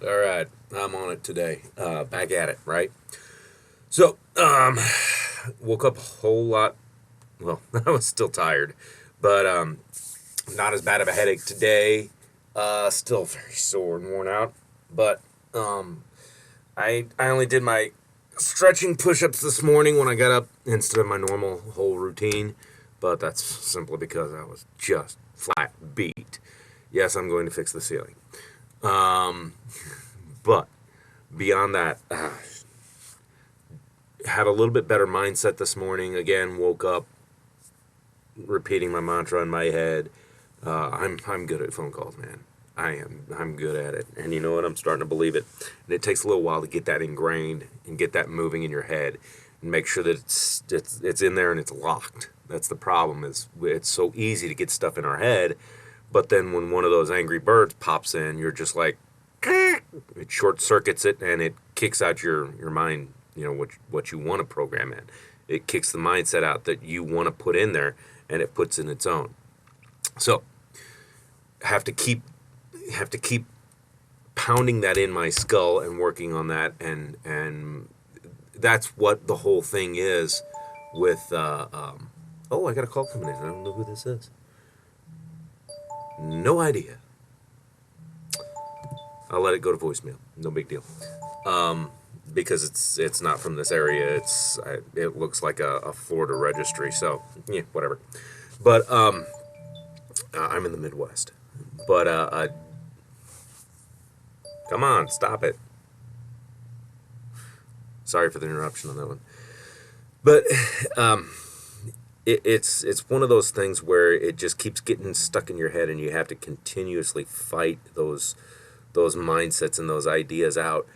All right, I'm on it today. Back at it, right? So, woke up a whole lot. Well, I was still tired, but not as bad of a headache today. Still very sore and worn out, but um, I only did my stretching push-ups this morning when I got up instead of my normal whole routine. But that's simply because I was just flat beat. Yes, I'm going to fix the ceiling. Um, but beyond that, had a little bit better mindset this morning. Again, woke up repeating my mantra in my head. I'm good at phone calls, man. I'm good at it, and you know what? I'm starting to believe it. And it takes a little while to get that ingrained and get that moving in your head, and make sure that it's in there and it's locked. That's the problem. Is it's so easy to get stuff in our head, but then when one of those angry birds pops in, you're just like, it short circuits it and it kicks out your mind. You know what you want to program in. It kicks the mindset out that you want to put in there, and it puts in its own. So have to keep pounding that in my skull and working on that, and that's what the whole thing is with oh, I got a call coming in. I don't know who this is. No idea. I'll let it go to voicemail. No big deal. Because it's not from this area. It looks like a Florida registry. So yeah, whatever. But I'm in the Midwest. But come on, stop it. Sorry for the interruption on that one. But it's one of those things where it just keeps getting stuck in your head, and you have to continuously fight those mindsets and those ideas out.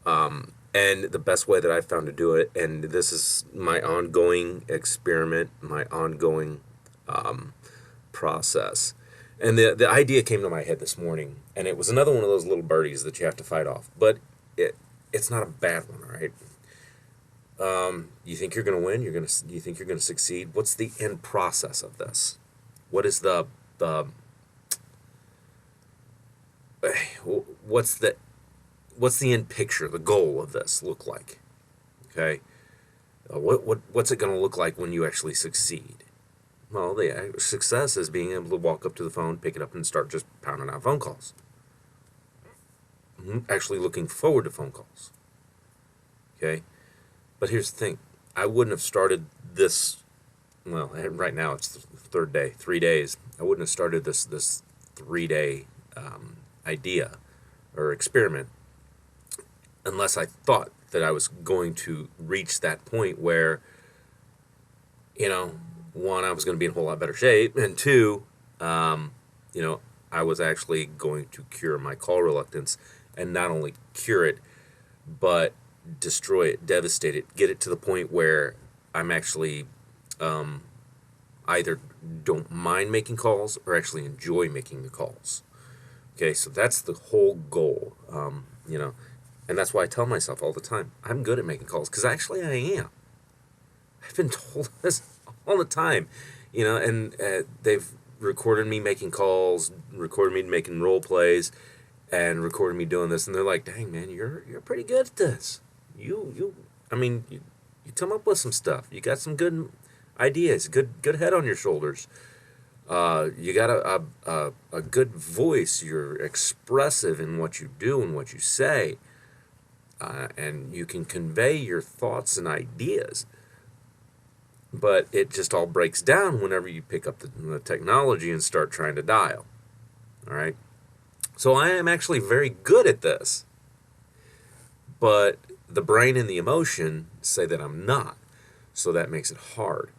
And the best way that I've found to do it, and this is my ongoing experiment, my ongoing process. And the idea came to my head this morning, and it was another one of those little birdies that you have to fight off. But it's not a bad one, right? You think you're going to win? You think you're going to succeed? What's the end process of this? What is the what's the end picture, the goal of this look like? Okay, what's it going to look like when you actually succeed? Well, the success is being able to walk up to the phone, pick it up, and start just pounding out phone calls. Actually looking forward to phone calls. Okay, but here's the thing: I wouldn't have started this. Well, right now it's the third day, 3 days. I wouldn't have started this 3 day idea or experiment unless I thought that I was going to reach that point where, one, I was going to be in a whole lot better shape, and two, I was actually going to cure my call reluctance, and not only cure it, but destroy it, devastate it, get it to the point where I'm actually either don't mind making calls or actually enjoy making the calls. Okay, so that's the whole goal, and that's why I tell myself all the time, I'm good at making calls, because actually I am. I've been told this all the time, and they've recorded me making calls, recorded me making role plays, and recorded me doing this, and they're like, "Dang, man, you're pretty good at this. You come up with some stuff. You got some good ideas, good head on your shoulders. You got a good voice. You're expressive in what you do and what you say, and you can convey your thoughts and ideas." But it just all breaks down whenever you pick up the technology and start trying to dial. All right? So I am actually very good at this. But the brain and the emotion say that I'm not. So that makes it hard.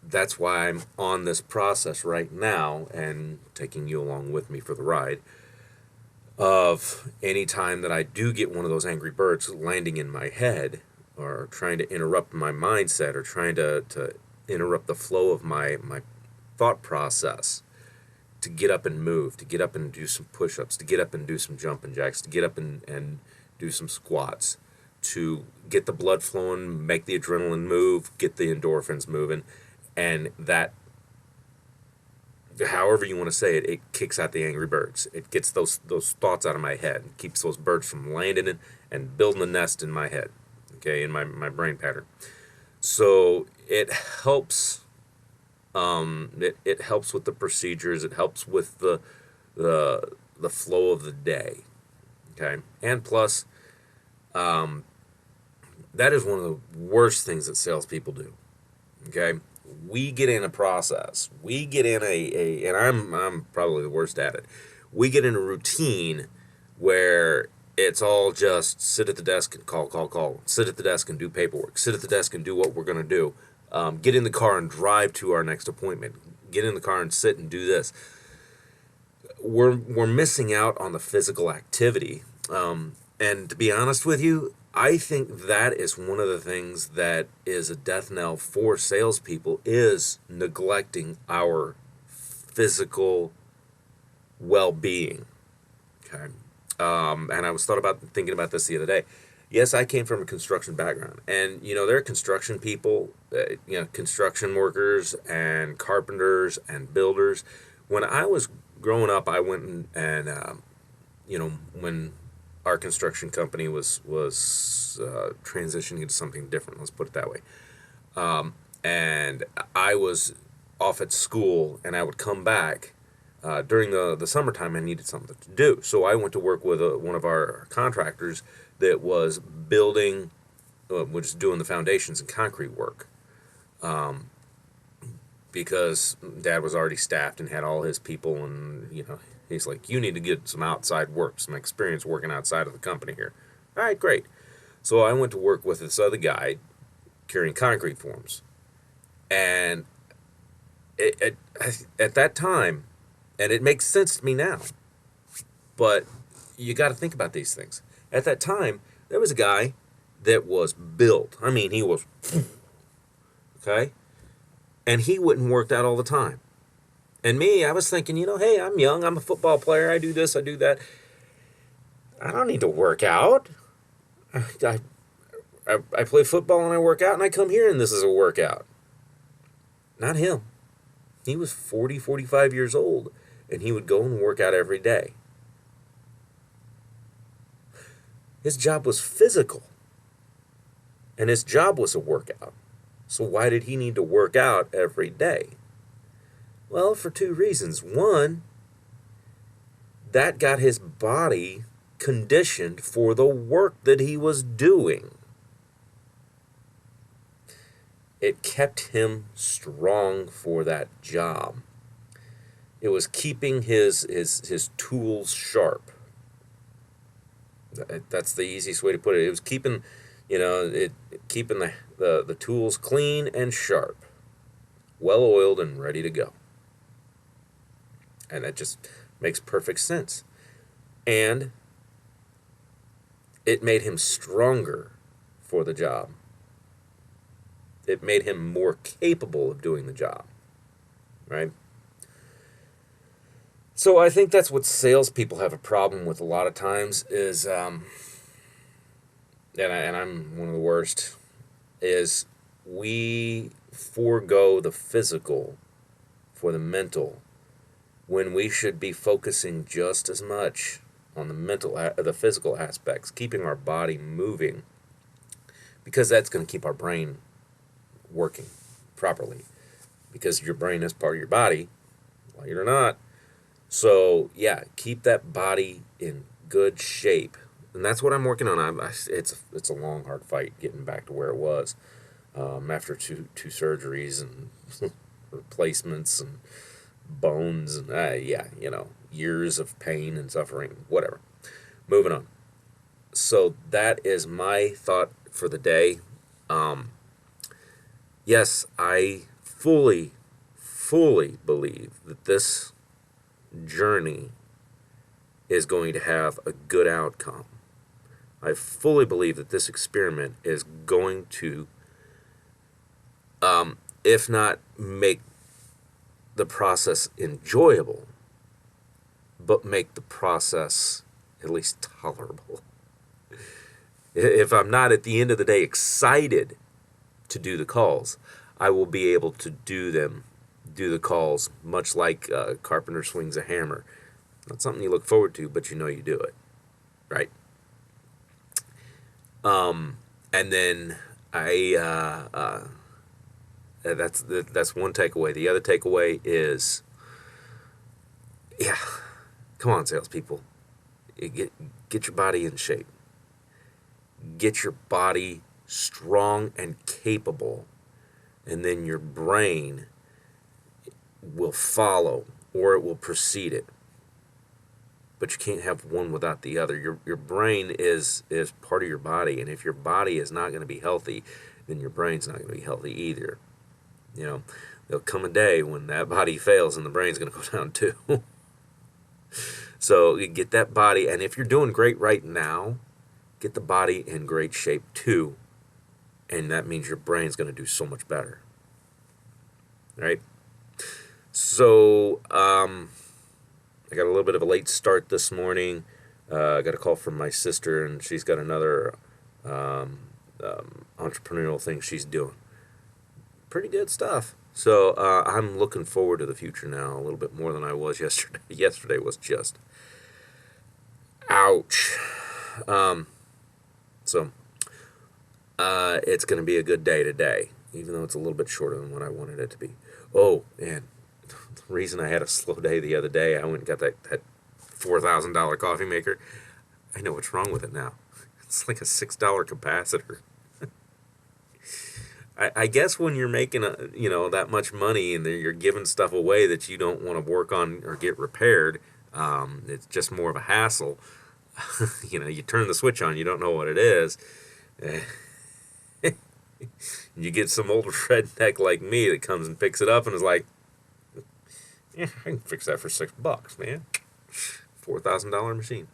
That's why I'm on this process right now and taking you along with me for the ride of any time that I do get one of those angry birds landing in my head, or trying to interrupt my mindset, or trying to interrupt the flow of my thought process, to get up and move, to get up and do some push-ups, to get up and do some jumping jacks, to get up and do some squats, to get the blood flowing, make the adrenaline move, get the endorphins moving, and that however you want to say it, it kicks out the angry birds. It gets those thoughts out of my head, and keeps those birds from landing in and building a nest in my head, okay, in my brain pattern. So it helps. It helps with the procedures. It helps with the flow of the day, okay, and plus, that is one of the worst things that salespeople do. Okay, we get in a process. We get in and I'm probably the worst at it. We get in a routine where it's all just sit at the desk and call. Sit at the desk and do paperwork. Sit at the desk and do what we're gonna do. Get in the car and drive to our next appointment. Get in the car and sit and do this. We're missing out on the physical activity. And to be honest with you, I think that is one of the things that is a death knell for salespeople, is neglecting our physical well-being. Okay, and I was thinking about this the other day. Yes, I came from a construction background, and there are construction people, construction workers and carpenters and builders. When I was growing up, I went and when our construction company was transitioning into something different. Let's put it that way. And I was off at school, and I would come back during the summertime. I needed something to do, so I went to work with one of our contractors that was building, was doing the foundations and concrete work. Because Dad was already staffed and had all his people, and he's like, you need to get some outside work, some experience working outside of the company here. All right, great. So I went to work with this other guy carrying concrete forms. And at that time, and it makes sense to me now, but you got to think about these things. At that time, there was a guy that was built. I mean, he was, okay? And he went and worked out all the time. And me, I was thinking, hey, I'm young, I'm a football player, I do this, I do that. I don't need to work out. I play football and I work out, and I come here and this is a workout. Not him. He was 40, 45 years old, and he would go and work out every day. His job was physical, and his job was a workout. So why did he need to work out every day? Well, for two reasons. One, that got his body conditioned for the work that he was doing. It kept him strong for that job. It was keeping his tools sharp. That's the easiest way to put it. It was keeping, keeping the tools clean and sharp, well oiled and ready to go. And that just makes perfect sense. And it made him stronger for the job. It made him more capable of doing the job, right? So I think that's what salespeople have a problem with a lot of times is, and I'm one of the worst, is we forego the physical for the mental when we should be focusing just as much on the physical aspects, keeping our body moving, because that's going to keep our brain working properly, because your brain is part of your body, like it or not. So yeah, keep that body in good shape, and that's what I'm working on. It's a long, hard fight getting back to where it was after two surgeries and replacements and bones and years of pain and suffering, whatever. Moving on. So that is my thought for the day. Yes, I fully believe that this journey is going to have a good outcome. I fully believe that this experiment is going to, if not make the process enjoyable, but make the process at least tolerable. If I'm not at the end of the day excited to do the calls, I will be able to do them do the calls, much like a carpenter swings a hammer. Not something you look forward to, but you know you do it, right? And then that's one takeaway. The other takeaway is, yeah, come on, salespeople, get your body in shape. Get your body strong and capable, and then your brain will follow, or it will precede it. But you can't have one without the other. Your brain is part of your body, and if your body is not going to be healthy, then your brain's not going to be healthy either. You know, there'll come a day when that body fails and the brain's going to go down too. So you get that body, and if you're doing great right now, get the body in great shape too, and that means your brain's going to do so much better. Right? So I got a little bit of a late start this morning. I got a call from my sister, and she's got another entrepreneurial thing she's doing. Pretty good stuff. So I'm looking forward to the future now a little bit more than I was yesterday. Yesterday was just ouch. So it's going to be a good day today, even though it's a little bit shorter than what I wanted it to be. Oh, and the reason I had a slow day the other day, I went and got that $4,000 coffee maker. I know what's wrong with it now. It's like a $6 capacitor. I guess when you're making that much money and you're giving stuff away that you don't want to work on or get repaired, it's just more of a hassle. You turn the switch on, you don't know what it is. You get some old redneck like me that comes and picks it up and is like, yeah, I can fix that for $6, man. $4,000 machine.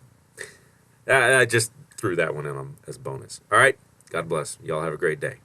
I just threw that one in as a bonus. All right. God bless. Y'all have a great day.